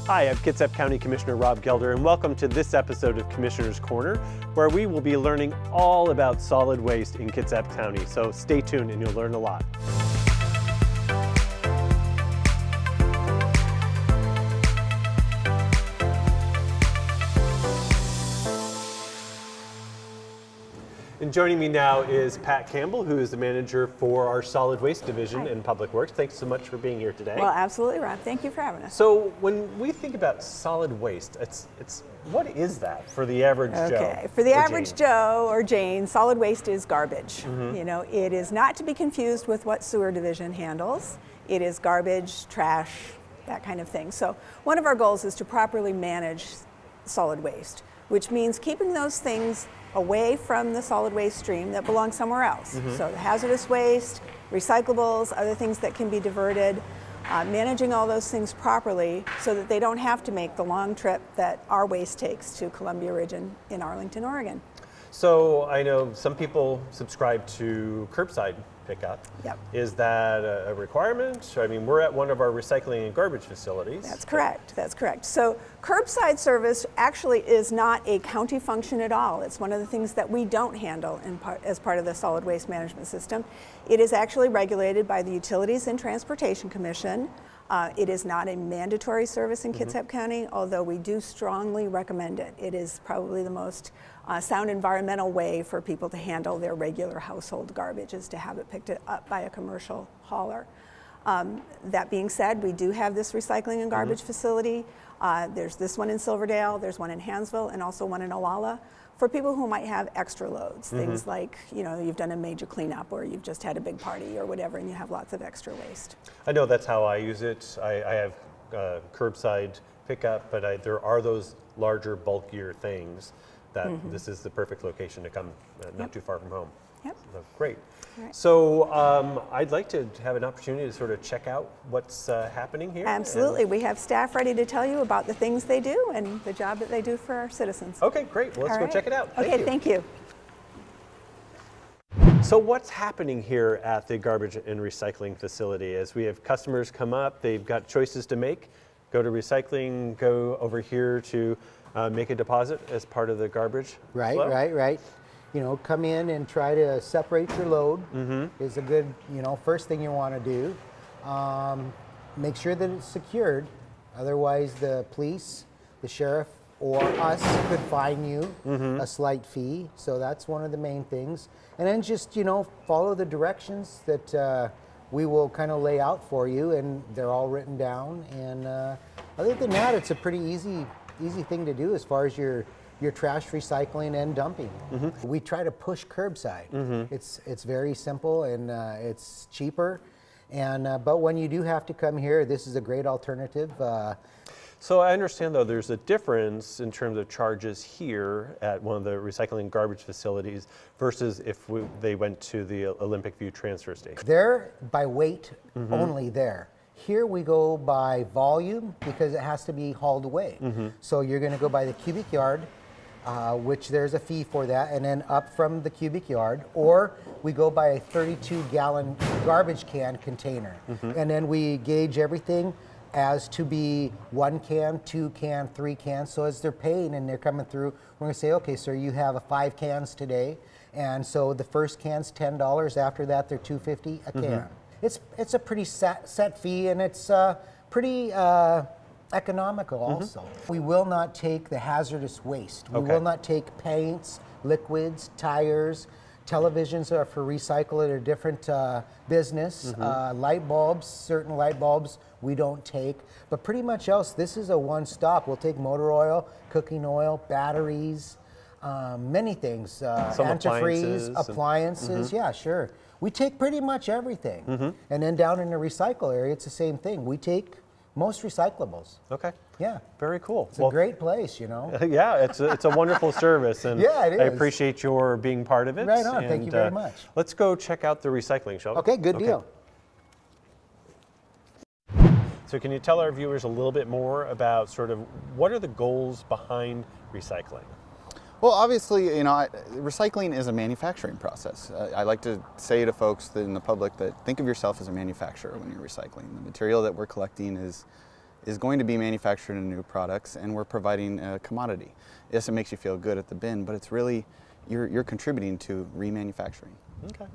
Hi, I'm Kitsap County Commissioner Rob Gelder, and welcome to this episode of Commissioner's Corner, where we will be learning all about solid waste in Kitsap County. So stay tuned and you'll learn a lot. And joining me now is Pat Campbell, who is the manager for our solid waste division in Public Works. Thanks so much for being here today. Well, absolutely, Rob. Thank you for having us. So when we think about solid waste, it's what is that for the average Joe? Okay, for the average Joe or Jane, solid waste is garbage. You know, it is not to be confused with what sewer division handles. It is garbage, trash, that kind of thing. So one of our goals is to properly manage solid waste, which means keeping those things away from the solid waste stream that belong somewhere else. So the hazardous waste, recyclables, other things that can be diverted, managing all those things properly so that they don't have to make the long trip that our waste takes to Columbia Ridge in Arlington, Oregon. So I know some people subscribe to curbside pickup. Yep. Is that a requirement? I mean, we're at one of our recycling and garbage facilities. That's correct. That's correct. So curbside service actually is not a county function at all. It's one of the things that we don't handle as part of the solid waste management system. It is actually regulated by the Utilities and Transportation Commission. It is not a mandatory service in Kitsap County, although we do strongly recommend it. It is probably the most sound environmental way for people to handle their regular household garbage, is to have it picked up by a commercial hauler. That being said, we do have this recycling and garbage facility. There's this one in Silverdale, there's one in Hansville, and also one in Olalla, for people who might have extra loads, things like, you know, you've done a major cleanup or you've just had a big party or whatever and you have lots of extra waste. I know that's how I use it. I have curbside pickup, but there are those larger, bulkier things that this is the perfect location to come, not too far from home. Yep. So, great. Right. So I'd like to have an opportunity to sort of check out what's happening here. Absolutely. We have staff ready to tell you about the things they do and the job that they do for our citizens. Okay, great. Well, let's go check it out. Okay, thank you. So what's happening here at the garbage and recycling facility? As we have customers come up, they've got choices to make. Go to recycling, go over here to make a deposit as part of the garbage flow. Right. You know, come in and try to separate your load is a good, first thing you want to do. Make sure that it's secured. Otherwise, the police, the sheriff, or us could fine you a slight fee. So that's one of the main things. And then just, follow the directions that we will kind of lay out for you, and they're all written down. And other than that, it's a pretty easy thing to do as far as your trash recycling and dumping. We try to push curbside. It's very simple and it's cheaper. And but when you do have to come here, this is a great alternative. So I understand, though, there's a difference in terms of charges here at one of the recycling and garbage facilities versus if they went to the Olympic View transfer station. They're by weight only there. Here we go by volume because it has to be hauled away. So you're going to go by the cubic yard, which there's a fee for that, and then up from the cubic yard, or we go by a 32-gallon garbage can container. And then we gauge everything as to be 1 can, 2 can, 3 cans. So as they're paying and they're coming through, we're going to say, okay, sir, you have 5 cans today, and so the first can's $10. After that, they're $2.50 a can. It's a pretty set fee, and it's pretty economical also. We will not take the hazardous waste. We will not take paints, liquids, tires. Televisions are for recycle at a different business. Light bulbs, certain light bulbs we don't take. But pretty much else, this is a one-stop. We'll take motor oil, cooking oil, batteries, many things. Antifreeze, appliances, yeah, sure. We take pretty much everything. And then down in the recycle area, it's the same thing. We take most recyclables. Okay. Yeah. Very cool. It's a great place, Yeah, it's a wonderful service, and yeah, it is. I appreciate your being part of it. Right on. Thank you very much. Let's go check out the recycling, shall we? Okay, good deal. So can you tell our viewers a little bit more about sort of what are the goals behind recycling? Well, obviously, recycling is a manufacturing process. I like to say to folks in the public that think of yourself as a manufacturer when you're recycling. The material that we're collecting is is going to be manufactured in new products, and we're providing a commodity. Yes, it makes you feel good at the bin, but it's really, you're contributing to remanufacturing. Okay.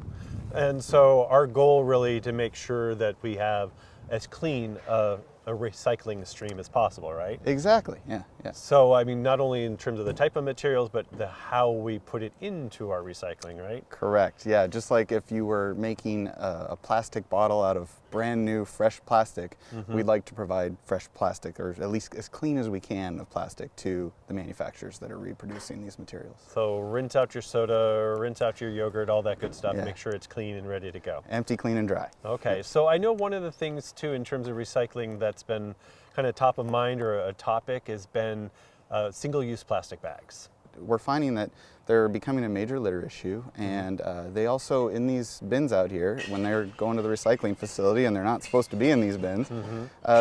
And so our goal really to make sure that we have as clean a recycling stream as possible, right? Exactly, yeah. So, I mean, not only in terms of the type of materials, but how we put it into our recycling, right? Correct, yeah. Just like if you were making a plastic bottle out of brand new, fresh plastic, we'd like to provide fresh plastic, or at least as clean as we can of plastic, to the manufacturers that are reproducing these materials. So rinse out your soda, rinse out your yogurt, all that good stuff, Yeah. make sure it's clean and ready to go. Empty, clean, and dry. Okay, so I know one of the things too in terms of recycling that's been kind of top of mind or a topic has been single-use plastic bags. We're finding that they're becoming a major litter issue, and they also, in these bins out here, when they're going to the recycling facility and they're not supposed to be in these bins,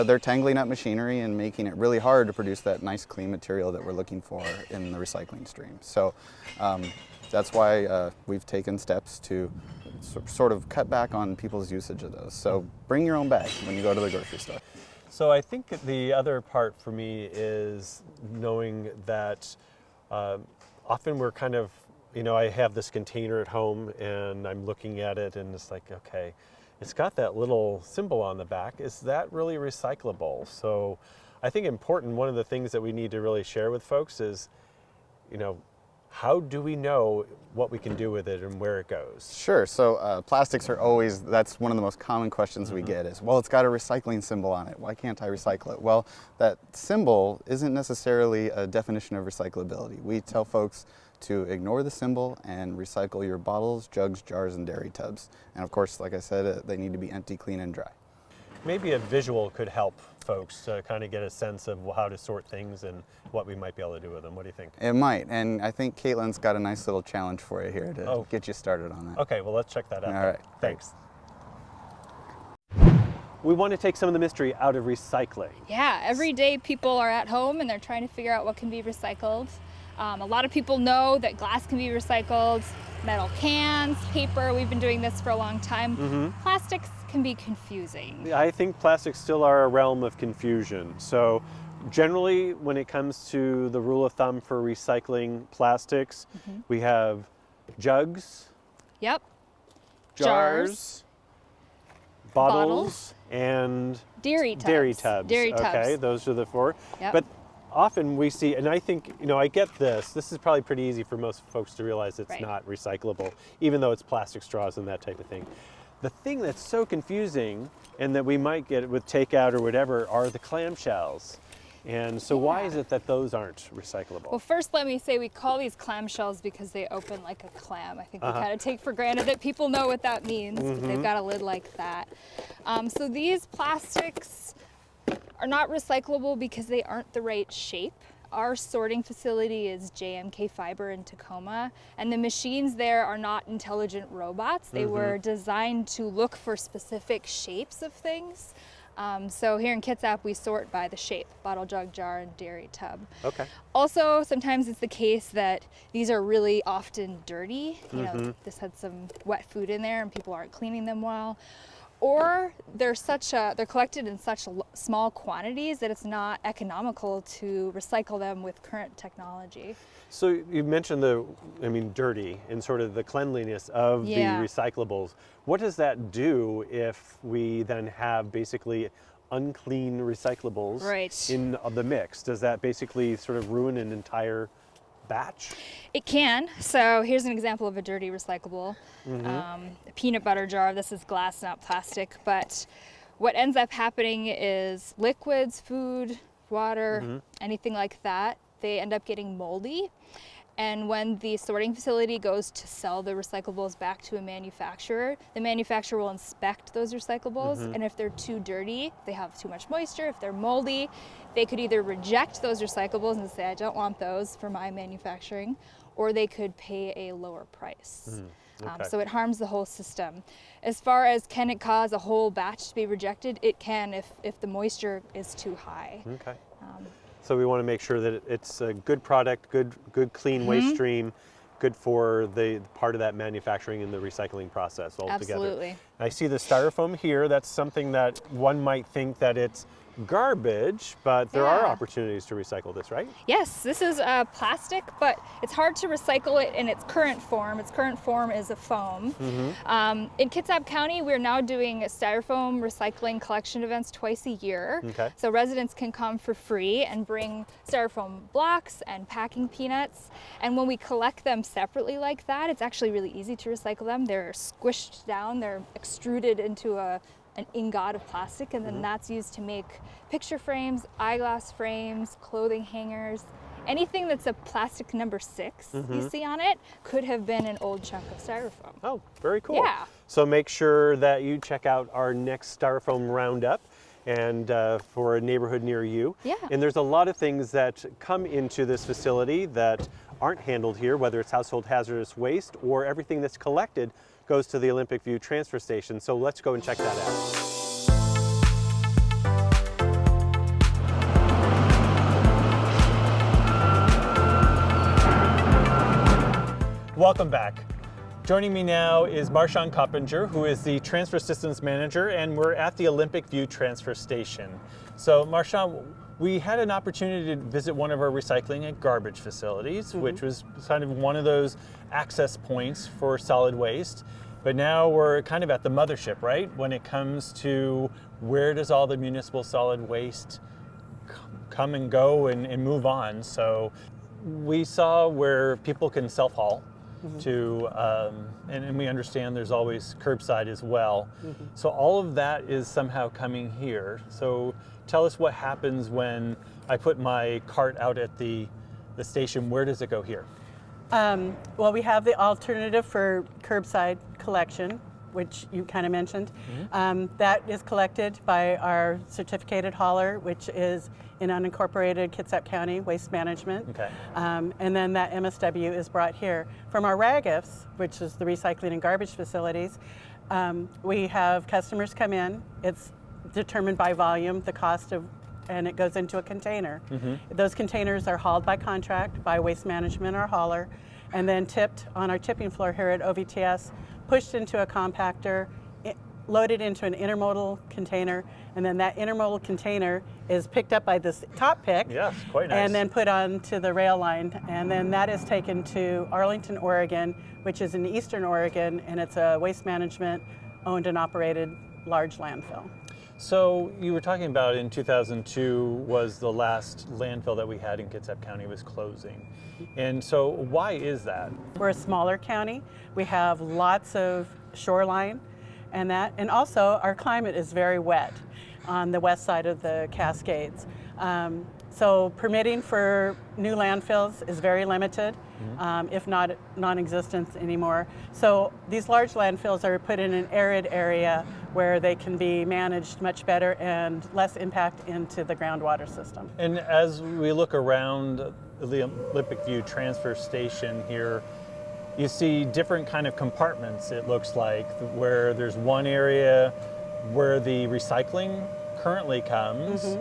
they're tangling up machinery and making it really hard to produce that nice clean material that we're looking for in the recycling stream. So that's why we've taken steps to sort of cut back on people's usage of those. So bring your own bag when you go to the grocery store. So I think the other part for me is knowing that often we're kind of, you know, I have this container at home and I'm looking at it and it's like, okay, it's got that little symbol on the back. Is that really recyclable? So I think important, one of the things that we need to really share with folks is, you know, how do we know what we can do with it and where it goes? Sure, so plastics are always, that's one of the most common questions we get is, well, it's got a recycling symbol on it. Why can't I recycle it? Well, that symbol isn't necessarily a definition of recyclability. We tell folks to ignore the symbol and recycle your bottles, jugs, jars, and dairy tubs. And of course, like I said, they need to be empty, clean, and dry. Maybe a visual could help folks to kind of get a sense of how to sort things and what we might be able to do with them. What do you think? It might, and I think Caitlin's got a nice little challenge for you here to get you started on that. Okay, well, let's check that out. All right. Thanks. We want to take some of the mystery out of recycling. Yeah, every day people are at home and they're trying to figure out what can be recycled. A lot of people know that glass can be recycled, metal cans, paper, we've been doing this for a long time. Plastics can be confusing. I think plastics still are a realm of confusion. So generally, when it comes to the rule of thumb for recycling plastics, we have jugs, Yep. jars, bottles, and Dairy tubs. Dairy tubs. Okay, those are the four. Yep. But often we see, and I think, you know, I get this. This is probably pretty easy for most folks to realize it's not recyclable, even though it's plastic straws and that type of thing. The thing that's so confusing, and that we might get with takeout or whatever, are the clamshells. And so why is it that those aren't recyclable? Well, first let me say we call these clamshells because they open like a clam. I think we kind of take for granted that people know what that means, but they've got a lid like that. So these plastics are not recyclable because they aren't the right shape. Our sorting facility is JMK Fiber in Tacoma, and the machines there are not intelligent robots. They were designed to look for specific shapes of things. So here in Kitsap, we sort by the shape: bottle, jug, jar, and dairy tub. Okay. Also, sometimes it's the case that these are really often dirty. You know, this had some wet food in there and people aren't cleaning them well. Or they're collected in such small quantities that it's not economical to recycle them with current technology. So you mentioned dirty and sort of the cleanliness of the recyclables. What does that do if we then have basically unclean recyclables in the mix? Does that basically sort of ruin an entire batch? It can. So here's an example of a dirty recyclable. A peanut butter jar. This is glass, not plastic. But what ends up happening is liquids, food, water, anything like that, they end up getting moldy. And when the sorting facility goes to sell the recyclables back to a manufacturer, the manufacturer will inspect those recyclables. And if they're too dirty, if they have too much moisture, if they're moldy, they could either reject those recyclables and say, I don't want those for my manufacturing, or they could pay a lower price. So it harms the whole system. As far as can it cause a whole batch to be rejected, it can if the moisture is too high. Okay. So we want to make sure that it's a good product, good clean waste stream, good for the part of that manufacturing and the recycling process altogether. Absolutely. I see the styrofoam here. That's something that one might think that it's garbage, but there are Yeah. opportunities to recycle this, right? Yes, this is plastic, but it's hard to recycle it in its current form. Its current form is a foam. In Kitsap County, we're now doing styrofoam recycling collection events twice a year. Okay. So residents can come for free and bring styrofoam blocks and packing peanuts. And when we collect them separately like that, it's actually really easy to recycle them. They're squished down, they're extruded into an ingot of plastic, and then that's used to make picture frames, eyeglass frames, clothing hangers. Anything that's a plastic number 6 you see on it could have been an old chunk of styrofoam. Oh, very cool. Yeah. So make sure that you check out our next styrofoam roundup and for a neighborhood near you. Yeah. And there's a lot of things that come into this facility that aren't handled here, whether it's household hazardous waste or everything that's collected goes to the Olympic View transfer station. So let's go and check that out. Welcome back. Joining me now is Marshawn Coppinger, who is the Transfer Systems Manager, and we're at the Olympic View Transfer Station. So Marshawn, we had an opportunity to visit one of our recycling and garbage facilities, which was kind of one of those access points for solid waste. But now we're kind of at the mothership, right? When it comes to where does all the municipal solid waste come and go and move on. So we saw where people can self-haul to, and we understand there's always curbside as well. So all of that is somehow coming here. So tell us what happens when I put my cart out at the station. Where does it go here? Well, we have the alternative for curbside collection, which you kind of mentioned. That is collected by our certificated hauler, which is in unincorporated Kitsap County Waste Management. Okay. And then that MSW is brought here. From our RAGFs, which is the recycling and garbage facilities, we have customers come in. It's determined by volume, the cost of, and it goes into a container. Those containers are hauled by contract by Waste Management or hauler, and then tipped on our tipping floor here at OVTS, pushed into a compactor, loaded into an intermodal container, and then that intermodal container is picked up by this top pick. Yes, quite nice. And then put onto the rail line, and then that is taken to Arlington, Oregon, which is in eastern Oregon, and it's a Waste Management owned and operated large landfill. So you were talking about in 2002 was the last landfill that we had in Kitsap County was closing. And so why is that? We're a smaller county. We have lots of shoreline and also our climate is very wet on the west side of the Cascades. So permitting for new landfills is very limited, if not non-existent anymore. So these large landfills are put in an arid area where they can be managed much better and less impact into the groundwater system. And as we look around the Olympic View transfer station here, you see different kind of compartments, it looks like, where there's one area where the recycling currently comes.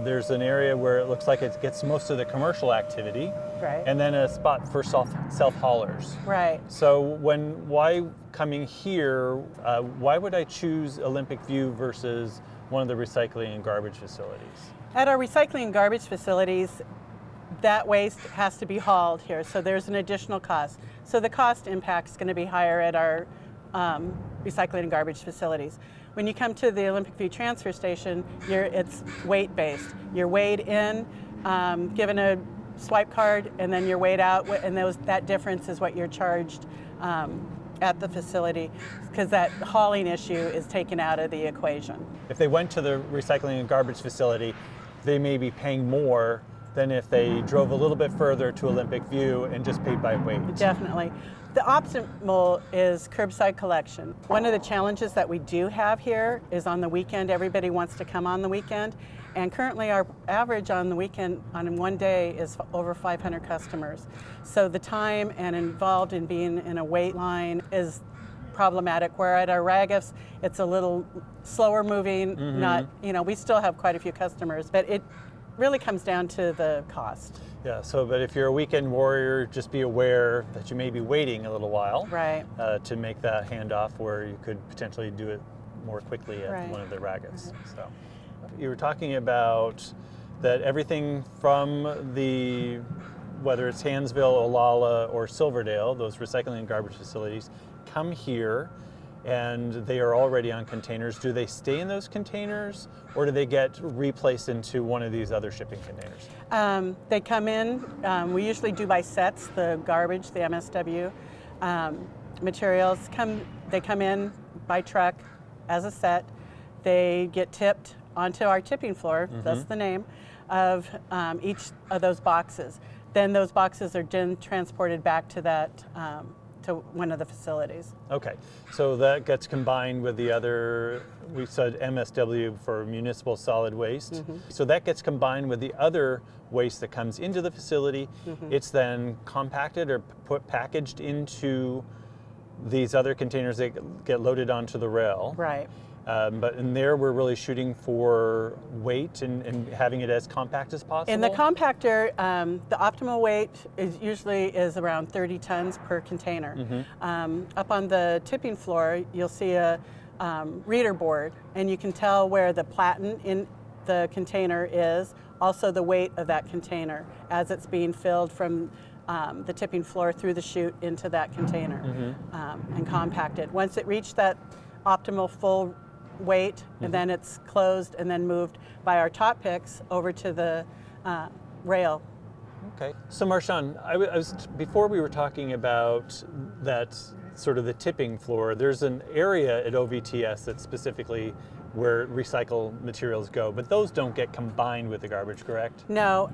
There's an area where it looks like it gets most of the commercial activity. Right. And then a spot for self-haulers. Right. So why coming here, why would I choose Olympic View versus one of the recycling and garbage facilities? At our recycling and garbage facilities, that waste has to be hauled here, so there's an additional cost. So the cost impact is going to be higher at our recycling and garbage facilities. When you come to the Olympic View transfer station, it's weight-based. You're weighed in, given a swipe card, and then you're weighed out, and that difference is what you're charged at the facility, because that hauling issue is taken out of the equation. If they went to the recycling and garbage facility, they may be paying more than if they drove a little bit further to Olympic View and just paid by weight. Definitely. The optimal is curbside collection. One of the challenges that we do have here is on the weekend. Everybody wants to come on the weekend, and currently our average on the weekend on one day is over 500 customers. So the time and involved in being in a wait line is problematic, where at our RAGFs it's a little slower moving, not, we still have quite a few customers, but really comes down to the cost. Yeah, so but if you're a weekend warrior, just be aware that you may be waiting a little while Right. to make that handoff where you could potentially do it more quickly at Right. one of the raggets. So you were talking about that everything from the, whether it's Hansville, Olalla, or Silverdale, those recycling and garbage facilities, come here and they are already on containers. Do they stay in those containers or do they get replaced into one of these other shipping containers? They come in, we usually do by sets, the garbage, the MSW materials, they come in by truck as a set. They get tipped onto our tipping floor, that's the name, of each of those boxes. Then those boxes are then transported back to that, to one of the facilities. Okay, so that gets combined with the other, we said MSW for municipal solid waste. So that gets combined with the other waste that comes into the facility. It's then compacted or packaged into these other containers that get loaded onto the rail. Right. But in there, we're really shooting for weight and having it as compact as possible. In the compactor, the optimal weight usually around 30 tons per container. Up on the tipping floor, you'll see a reader board, and you can tell where the platen in the container is, also the weight of that container as it's being filled from the tipping floor through the chute into that container and compacted. Once it reached that optimal full weight, and then it's closed and then moved by our top picks over to the rail. Okay. So Marshawn, I was before we were talking about that sort of the tipping floor, there's an area at OVTS that's specifically where recycled materials go, but those don't get combined with the garbage, correct? No,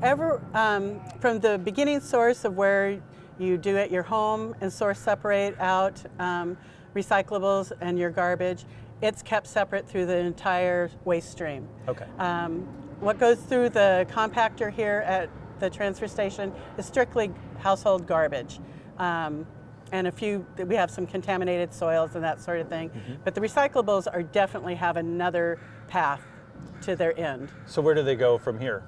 from the beginning source of where you do at your home and source separate out recyclables and your garbage, it's kept separate through the entire waste stream. Okay. What goes through the compactor here at the transfer station is strictly household garbage. And we have some contaminated soils and that sort of thing. But the recyclables definitely have another path to their end. So where do they go from here?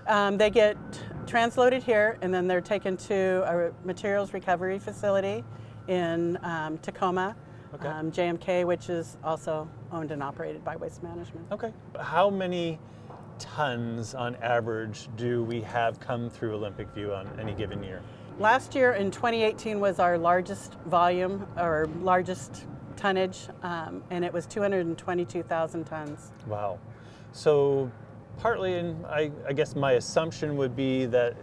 They get transloaded here, and then they're taken to a materials recovery facility in Tacoma, Okay. JMK, which is also owned and operated by Waste Management. Okay. How many tons on average do we have come through Olympic View on any given year? Last year in 2018 was our largest volume or largest tonnage, and it was 222,000 tons. Wow. So partly, and I guess my assumption would be that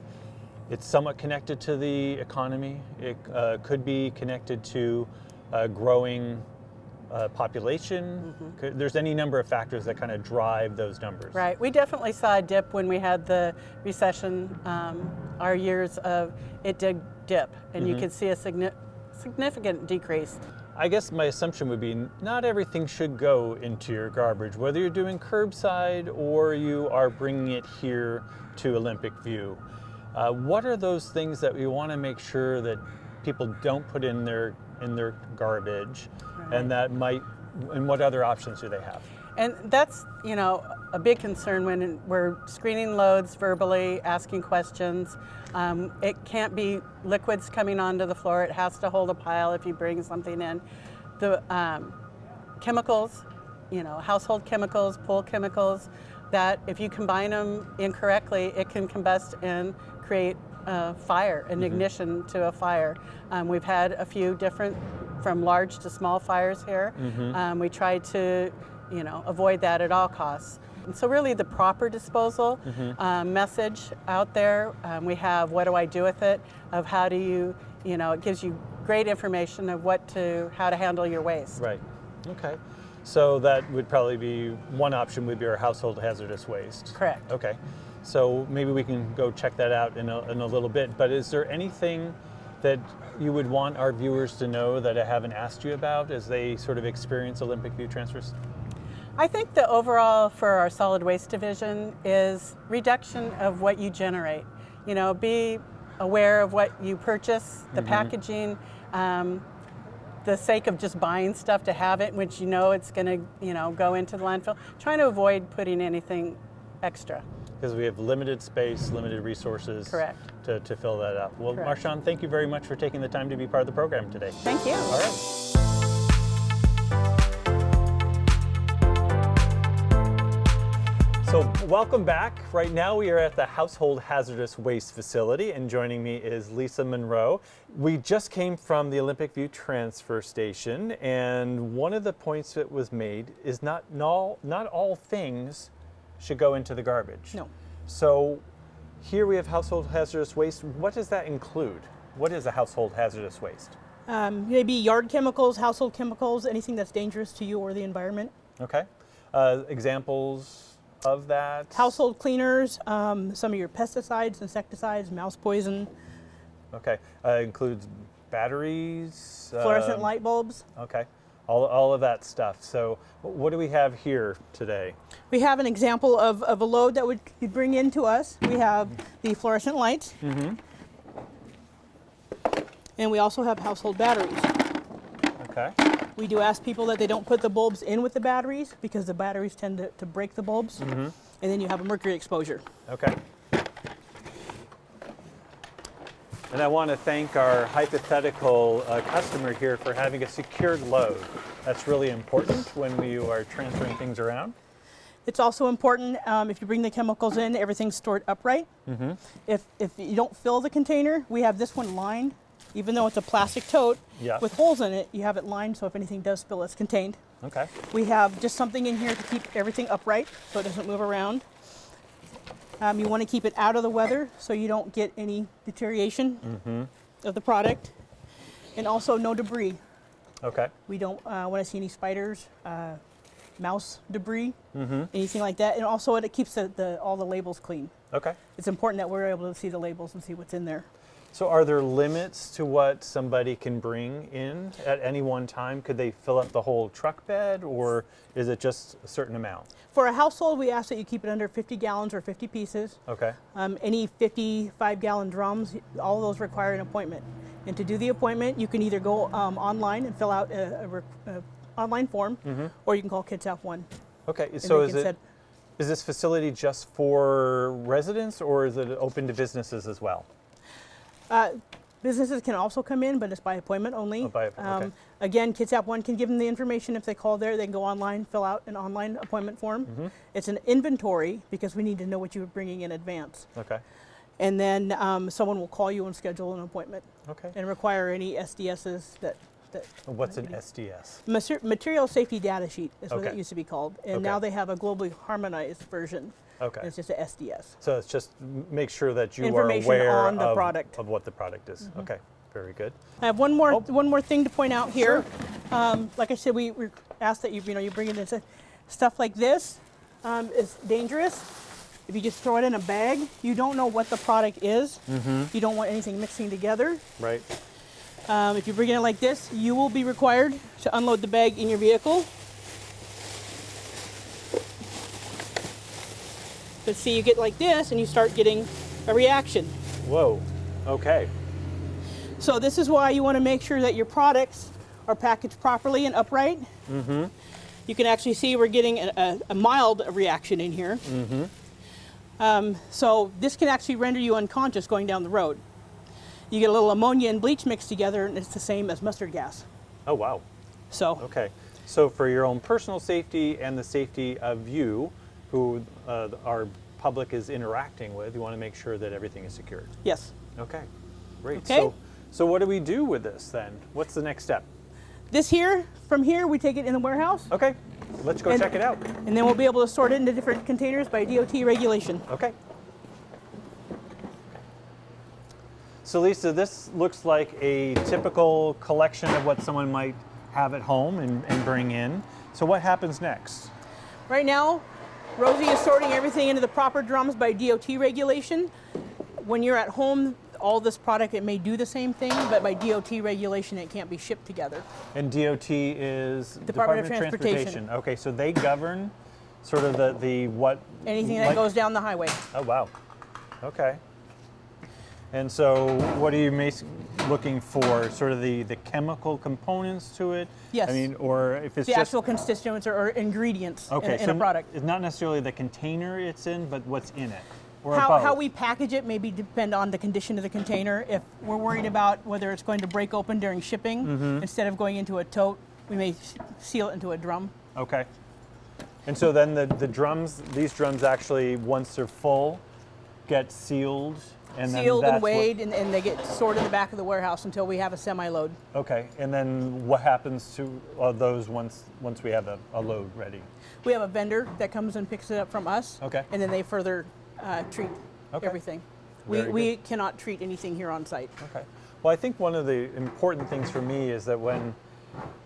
it's somewhat connected to the economy. It could be connected to growing population. There's any number of factors that kind of drive those numbers. Right. We definitely saw a dip when we had the recession. Our years of it did dip, and you could see a significant decrease. I guess my assumption would be not everything should go into your garbage, whether you're doing curbside or you are bringing it here to Olympic View. What are those things that we want to make sure that people don't put in their garbage, and and what other options do they have? And that's, a big concern when we're screening loads verbally, asking questions. It can't be liquids coming onto the floor. It has to hold a pile if you bring something in. The chemicals, household chemicals, pool chemicals, that if you combine them incorrectly, it can combust and create fire, an ignition to a fire. We've had a few different, from large to small fires here. We try to, avoid that at all costs. And so really the proper disposal message out there, we have what do I do with it, of how do you, it gives you great information of how to handle your waste. Right, okay. So that would probably be one option would be our household hazardous waste. Correct. Okay. So maybe we can go check that out in a little bit. But is there anything that you would want our viewers to know that I haven't asked you about as they sort of experience Olympic View transfers? I think the overall for our solid waste division is reduction of what you generate. Be aware of what you purchase, the packaging, the sake of just buying stuff to have it, which it's going to go into the landfill. Trying to avoid putting anything extra. because we have limited space, limited resources. Correct. To fill that up. Well, Correct. Marshawn, thank you very much for taking the time to be part of the program today. Thank you. All right. So welcome back. Right now we are at the Household Hazardous Waste Facility, and joining me is Lisa Monroe. We just came from the Olympic View Transfer Station, and one of the points that was made is not all things should go into the garbage. No. So here we have household hazardous waste. What does that include? What is a household hazardous waste? Maybe yard chemicals, household chemicals, anything that's dangerous to you or the environment. Okay. Examples of that? Household cleaners, some of your pesticides, insecticides, mouse poison, Okay. Includes batteries? fluorescent light bulbs. Okay. All of that stuff. So what do we have here today? We have an example of a load that would you bring in to us. We have the fluorescent lights. And we also have household batteries. Okay. We do ask people that they don't put the bulbs in with the batteries because the batteries tend to break the bulbs. And then you have a mercury exposure. Okay. And I want to thank our hypothetical customer here for having a secured load. That's really important when we are transferring things around. It's also important if you bring the chemicals in, everything's stored upright. If you don't fill the container, we have this one lined. Even though it's a plastic tote Yeah. with holes in it, you have it lined so if anything does spill, it's contained. Okay. We have just something in here to keep everything upright so it doesn't move around. You want to keep it out of the weather so you don't get any deterioration of the product. And also no debris. Okay. We don't want to see any spiders, mouse debris, anything like that. And also it keeps all the labels clean. Okay. It's important that we're able to see the labels and see what's in there. So are there limits to what somebody can bring in at any one time? Could they fill up the whole truck bed, or is it just a certain amount? For a household, we ask that you keep it under 50 gallons or 50 pieces. Okay. Any 55-gallon drums, all of those require an appointment. And to do the appointment, you can either go online and fill out a online form, or you can call Kitsap 1. Okay. So they can is this facility just for residents, or is it open to businesses as well? Businesses can also come in, but it's by appointment only. Oh, by appointment, okay. Again, Kitsap 1 can give them the information. If they call there, they can go online, fill out an online appointment form. It's an inventory because we need to know what you're bringing in advance. Okay. And then someone will call you and schedule an appointment Okay. and require any SDSs that What's an SDS? Material Safety Data Sheet is what Okay. it used to be called. And Okay. now they have a globally harmonized version. Okay. It's just a SDS. So it's just make sure that you Information are aware on the product. of what the product is. Okay. Very good. I have one more thing to point out here. Like I said, we ask that you bring it in. Stuff like this is dangerous. If you just throw it in a bag, you don't know what the product is. You don't want anything mixing together. Right. If you bring it in like this, you will be required to unload the bag in your vehicle. But see, you get like this and you start getting a reaction. Whoa. Okay. So this is why you want to make sure that your products are packaged properly and upright. You can actually see we're getting a mild reaction in here. So this can actually render you unconscious going down the road. You get a little ammonia and bleach mixed together and it's the same as mustard gas. Oh, wow. So Okay. So for your own personal safety and the safety of you, who our public is interacting with, you want to make sure that everything is secured. yes. Okay. Great. Okay. So what do we do with this then? What's the next step? This here, from here, we take it in the warehouse Okay. Let's go And- check it out. and then we'll be able to sort it into different containers by DOT regulation. Okay. So Lisa, this looks like a typical collection of what someone might have at home and bring in. So what happens next? Right now, Rosie is sorting everything into the proper drums by DOT regulation. When you're at home, all this product, it may do the same thing, but by DOT regulation, it can't be shipped together. And DOT is Department of Transportation. Okay, so they govern sort of the what Anything that goes down the highway. Oh wow. Okay. And so what are you looking for? Sort of the chemical components to it? Yes. I mean, or if it's The just actual constituents or ingredients okay, in a product. It's not necessarily the container it's in, but what's in it. Or How both. we package it maybe depend on the condition of the container. If we're worried about whether it's going to break open during shipping, instead of going into a tote, we may seal it into a drum. Okay. And so then the drums, these drums actually, once they're full, get sealed and Sealed then and weighed, and they get stored in the back of the warehouse until we have a semi-load. Okay, and then what happens to those once we have a load ready? We have a vendor that comes and picks it up from us. Okay. And then they further treat Okay. everything. Very We cannot treat anything here on site. Okay. Well, I think one of the important things for me is that when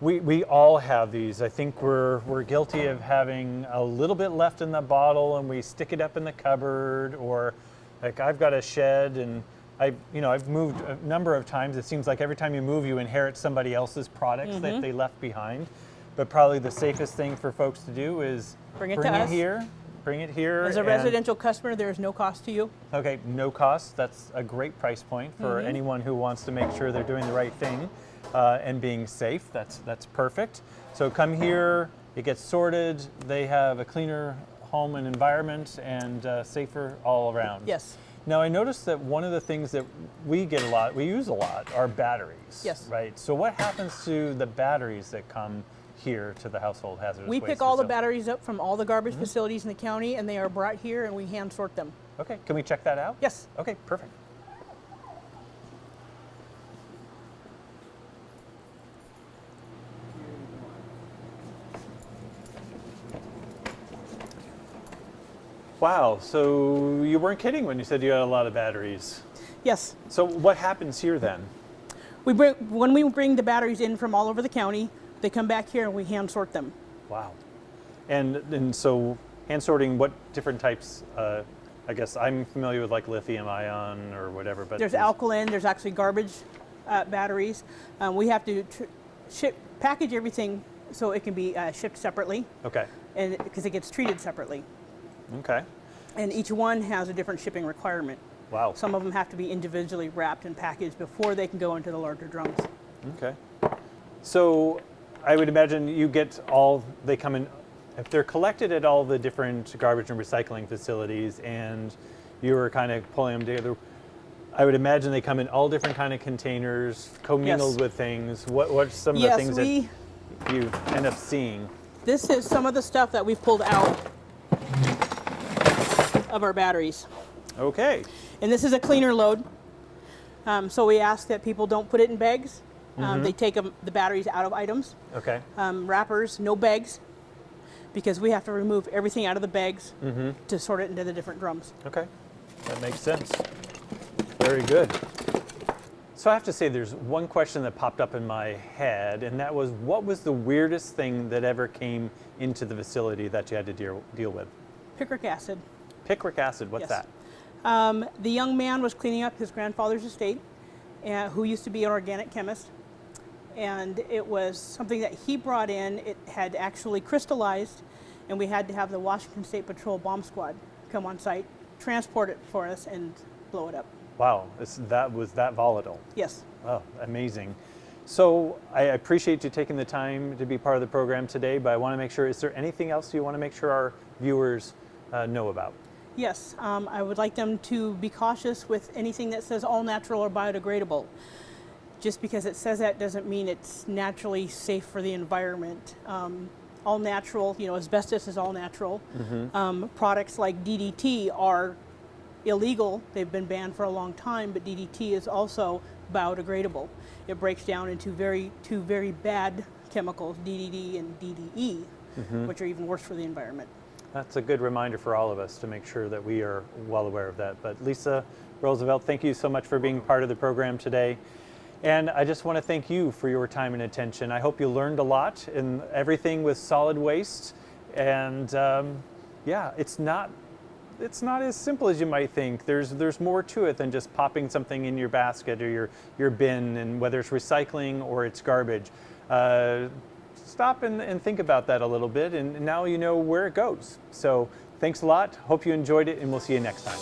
we all have these, I think we're guilty of having a little bit left in the bottle and we stick it up in the cupboard, or like I've got a shed and I've moved a number of times. It seems like every time you move, you inherit somebody else's products that they left behind. But probably the safest thing for folks to do is Bring it to us. here. Bring it here. As a and- residential customer, there is no cost to you. Okay, no cost. That's a great price point for anyone who wants to make sure they're doing the right thing and being safe. That's perfect. So come here. It gets sorted. They have a cleaner home and environment and safer all around. Yes. Now I noticed that one of the things that we use a lot, are batteries. Yes. Right. So what happens to the batteries that come here to the household hazardous We waste pick all the facility? batteries up from all the garbage facilities in the county, and they are brought here, and we hand sort them. Okay. Can we check that out? Yes. Okay. Perfect. Wow, so you weren't kidding when you said you had a lot of batteries. Yes. So what happens here then? When we bring the batteries in from all over the county, they come back here and we hand sort them. Wow. And so hand sorting, what different types? I guess I'm familiar with like lithium ion or whatever, but There's alkaline, there's actually garbage batteries. We have to package everything so it can be shipped separately, Okay. and because it gets treated separately. Okay. And each one has a different shipping requirement. Wow. Some of them have to be individually wrapped and packaged before they can go into the larger drums. Okay. So I would imagine they come in, if they're collected at all the different garbage and recycling facilities and you were kind of pulling them together, I would imagine they come in all different kind of containers, commingled Yes. with things. What's some of the things that you end up seeing? This is some of the stuff that we've pulled out of our batteries. Okay. And this is a cleaner load. So we ask that people don't put it in bags. They take the batteries out of items. Okay. Wrappers, no bags, because we have to remove everything out of the bags to sort it into the different drums. Okay. That makes sense. Very good. So I have to say there's one question that popped up in my head, and that was, what was the weirdest thing that ever came into the facility that you had to deal with? Picric acid. Picric acid, what's Yes. that? The young man was cleaning up his grandfather's estate, who used to be an organic chemist. And it was something that he brought in. It had actually crystallized, and we had to have the Washington State Patrol Bomb Squad come on site, transport it for us, and blow it up. Wow, that was that volatile. Yes. Oh, amazing. So I appreciate you taking the time to be part of the program today, but I want to make sure, is there anything else you want to make sure our viewers know about? Yes, I would like them to be cautious with anything that says all natural or biodegradable. Just because it says that doesn't mean it's naturally safe for the environment. All natural, asbestos is all natural. Products like DDT are illegal. They've been banned for a long time, but DDT is also biodegradable. It breaks down into two very bad chemicals, DDD and DDE, which are even worse for the environment. That's a good reminder for all of us to make sure that we are well aware of that. But Lisa Roosevelt, thank you so much for being part of the program today. And I just want to thank you for your time and attention. I hope you learned a lot in everything with solid waste. And yeah, it's not as simple as you might think. There's more to it than just popping something in your basket or your bin, and whether it's recycling or it's garbage. Stop and think about that a little bit, and now you know where it goes. So thanks a lot. Hope you enjoyed it, and we'll see you next time.